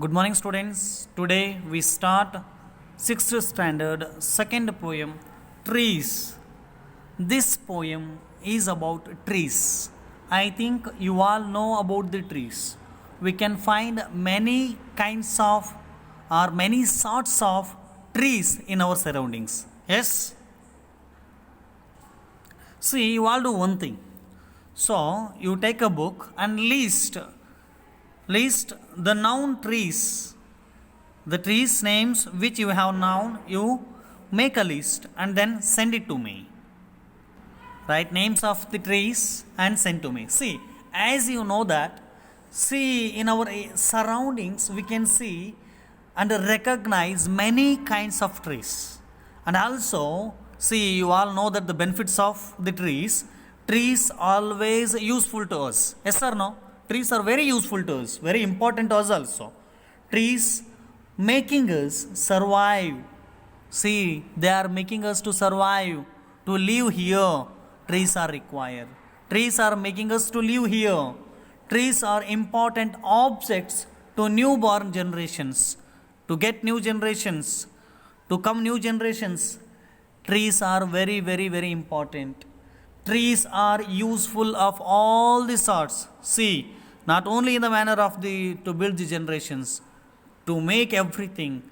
Good morning, students. Today we start 6th standard second poem, Trees. This poem is about trees. I think you all know about the trees. We can find many kinds of or many sorts of trees in our surroundings. Yes? See, you all do one thing. So, you take a book and list the noun trees, the trees names which you have known. You make a list and then send it to me. Write names of the trees and send to me. See, as you know that, see, in our surroundings we can see and recognize many kinds of trees. And also, see, you all know that the benefits of the trees always useful to us. Yes or no? Trees are very useful to us, very important to us also. Trees making us survive. See, they are making us to survive, to live here. Trees are required. Trees are making us to live here. Trees are important objects to newborn generations, to get new generations, to come new generations. Trees are very, very, very important. Trees are useful of all the sorts. See, not only in the manner of to build the generations, to make everything,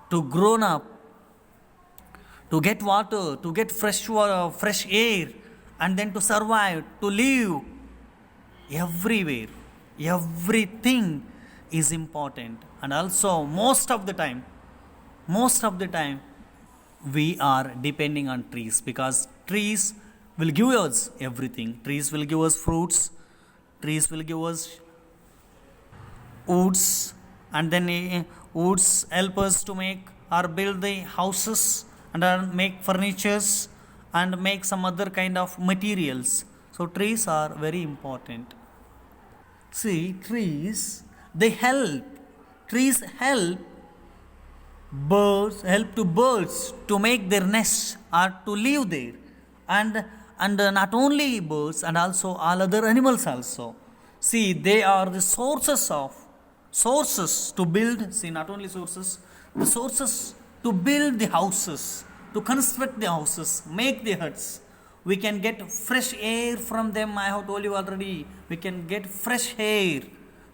to grown up, to get water, to get fresh water, fresh air, and then to survive, to live. Everywhere, everything is important. And also most of the time, we are depending on trees, because trees will give us everything. Trees will give us fruits, trees will give us woods, and then woods help us to make or build the houses and make furnitures and make some other kind of materials. So trees are very important. See, trees help birds to make their nests or to live there, and not only birds, and also all other animals also. See, they are the sources to build. See, not only the sources to build the houses, to construct the houses, make the huts. We can get fresh air from them. I have told you already, we can get fresh air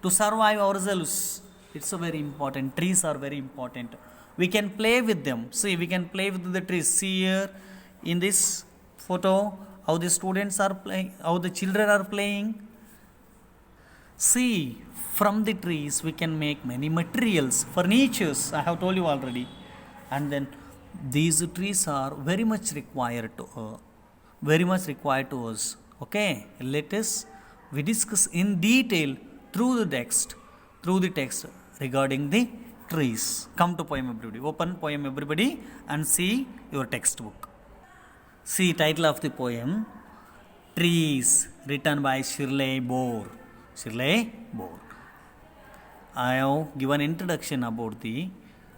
to survive ourselves. It's a very important. Trees are very important. We can play with them. See, we can play with the trees. See here in this photo how the students are playing, how the children are playing. See, from the trees we can make many materials, furnitures, I have told you already. And then these trees are very much required to us. Okay, let us we discuss in detail through the text regarding the trees. Come to poem, everybody. Open poem, everybody, and see your textbook. See, title of the poem, Trees, written by Shirley Bore. I have given introduction about the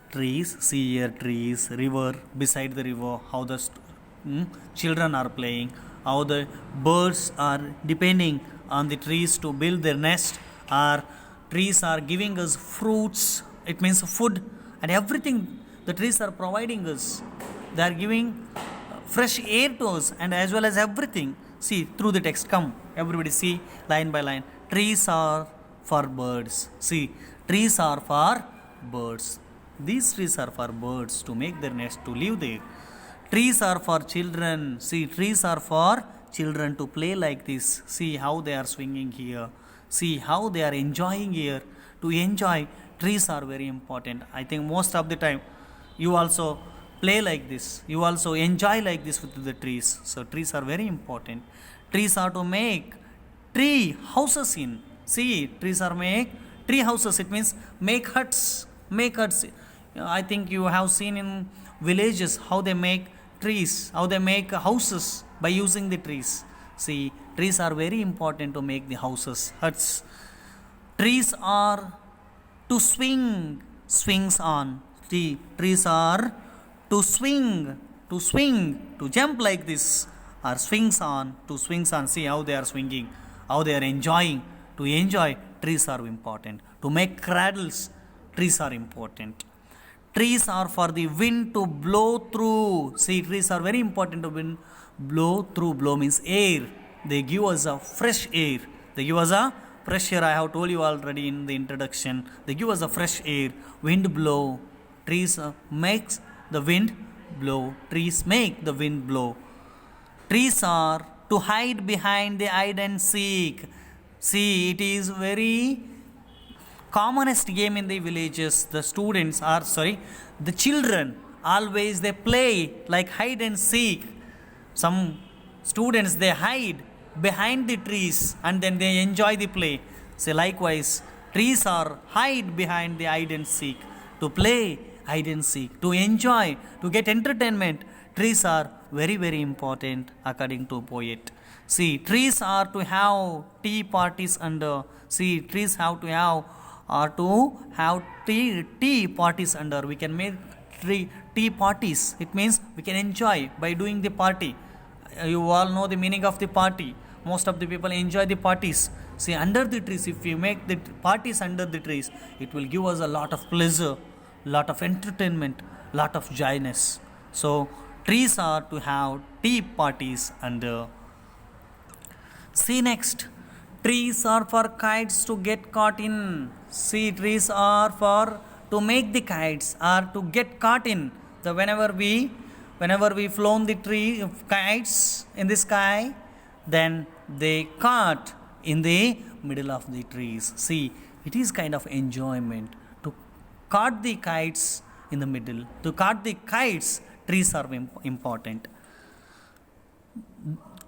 trees. See here, trees, river, beside the river, how the children are playing, how the birds are depending on the trees to build their nest, or trees are giving us fruits, it means food, and everything the trees are providing us. They are giving fresh air to us, and as well as everything. See, through the text, come everybody, see line by line. Trees are for birds. See, trees are for birds. These trees are for birds to make their nest, to live there. Trees are for children. See, trees are for children to play like this. See how they are swinging here. See how they are enjoying here. To enjoy, trees are very important. I think most of the time you also play like this, you also enjoy like this with the trees. So trees are very important. Trees are to make tree houses in. See, trees are make tree houses, it means make huts. I think you have seen in villages how they make trees, how they make houses by using the trees. See, trees are very important to make the houses, huts. Trees are to swings on. See, trees are to swing, to jump like this, or swings on. See how they are swinging, how they are enjoying. To enjoy, trees are important. To make cradles, trees are important. Trees are for the wind to blow through. See, trees are very important to wind blow through. Blow means air. They give us a fresh air. They give us a fresh air. I have told you already in the introduction. They give us a fresh air. Wind blow. Trees makes the wind blow. Trees make the wind blow. Trees are to hide behind the hide and seek. See, it is very commonest game in the villages. The students are the children always they play like hide and seek. Some students they hide behind the trees and then they enjoy the play. So likewise, trees are hide behind the hide and seek to play hide and seek, to enjoy, to get entertainment. Trees are very important according to poet. See, trees are to have tea parties under. See, trees have to have tea parties under. We can make tea parties. It means we can enjoy by doing the party. You all know the meaning of the party. Most of the people enjoy the parties. See, under the trees, if we make the parties under the trees, it will give us a lot of pleasure, lot of entertainment, lot of joyness. So, trees are to have tea parties under. See next, trees are for kites to get caught in. See, trees are for to make the kites or to get caught in. So whenever we flown the kites in the sky, then they caught in the middle of the trees. See, it is kind of enjoyment to caught the kites in the middle. To caught the kites, trees are important.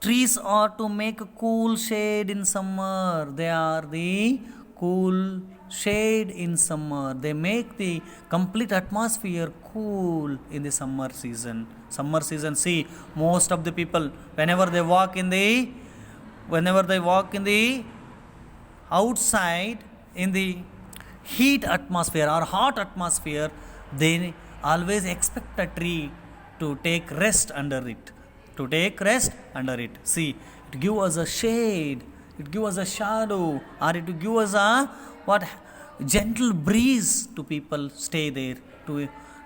Trees are to make a cool shade in summer. They are the cool shade in summer. They make the complete atmosphere cool in the summer season. Summer season, see, most of the people, whenever they walk in the outside in the heat atmosphere or hot atmosphere, they always expect a tree to take rest under it. See, it gives us a shade, it gives us a shadow, or it gives us a gentle breeze to people stay there,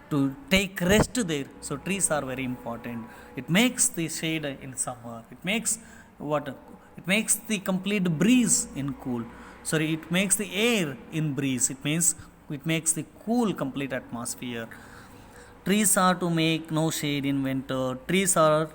to take rest there. So trees are very important. It makes the shade in summer. It makes the complete breeze in cool. It makes the air in breeze. It makes the cool complete atmosphere. Trees are to make no shade in winter. Trees are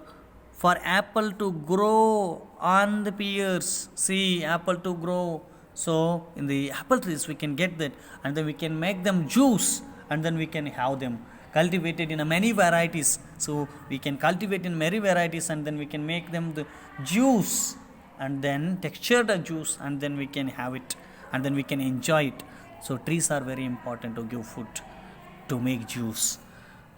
for apple to grow on the pears. See, apple to grow. So in the apple trees we can get that, and then we can make them juice, and then we can have them cultivated in many varieties. So we can cultivate in many varieties, and then we can make them the juice, and then texture the juice, and then we can have it, and then we can enjoy it. So trees are very important to give food, to make juice.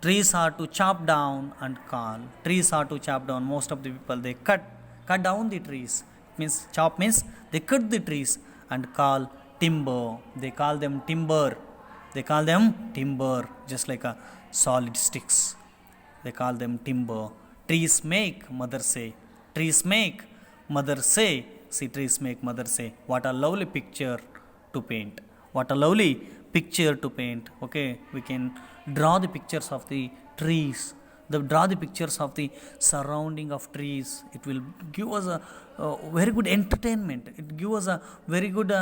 Trees are to chop down and call. Trees are to chop down. Most of the people they cut down the trees. Chop means they cut the trees and call timber. They call them timber. Just like a solid sticks. They call them timber. Trees make, mother say. Trees make, mother say. See, trees make, mother say. What a lovely picture to paint. Okay, we can draw the pictures of the trees. Draw the pictures of the surrounding of trees. It will give us a very good entertainment. It gives us a very good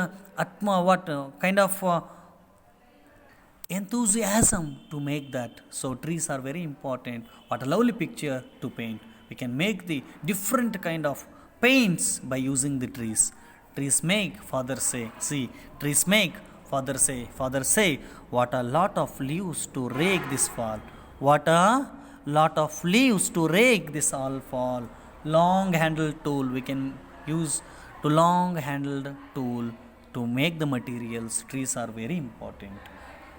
enthusiasm to make that. So trees are very important. What a lovely picture to paint. We can make the different kind of paints by using the trees. Trees make, father say. See, trees make, father say. Father say, what a lot of leaves to rake this fall. What a lot of leaves to rake this all fall. Long handled tool we can use to long handled tool to make the materials. Trees are very important.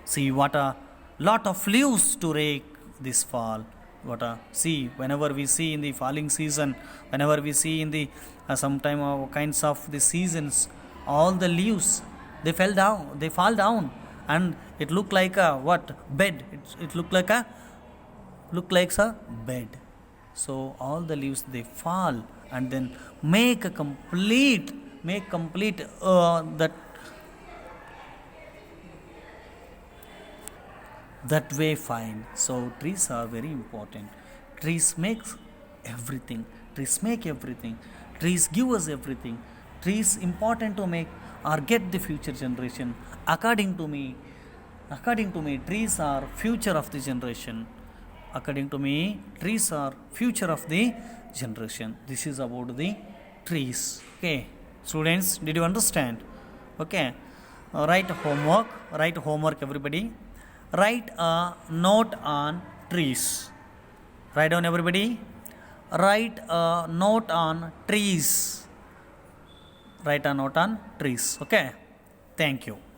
See, what a lot of leaves to rake this fall. Whenever we see in the falling season, whenever we see in the sometime kinds of the seasons, all the leaves they fall down, and it look like a bed. It look like a bed. So all the leaves they fall and then make complete that way fine. So trees are very important. Trees makes everything. Trees make everything. Trees give us everything. Trees important to make or get the future generation. According to me trees are future of the generation. According to me trees are future of the generation. This is about the trees. Okay students, did you understand? Okay. Write homework everybody. Write a note on trees. Write down everybody. Write a note on trees. Write a note on trees. Okay, thank you.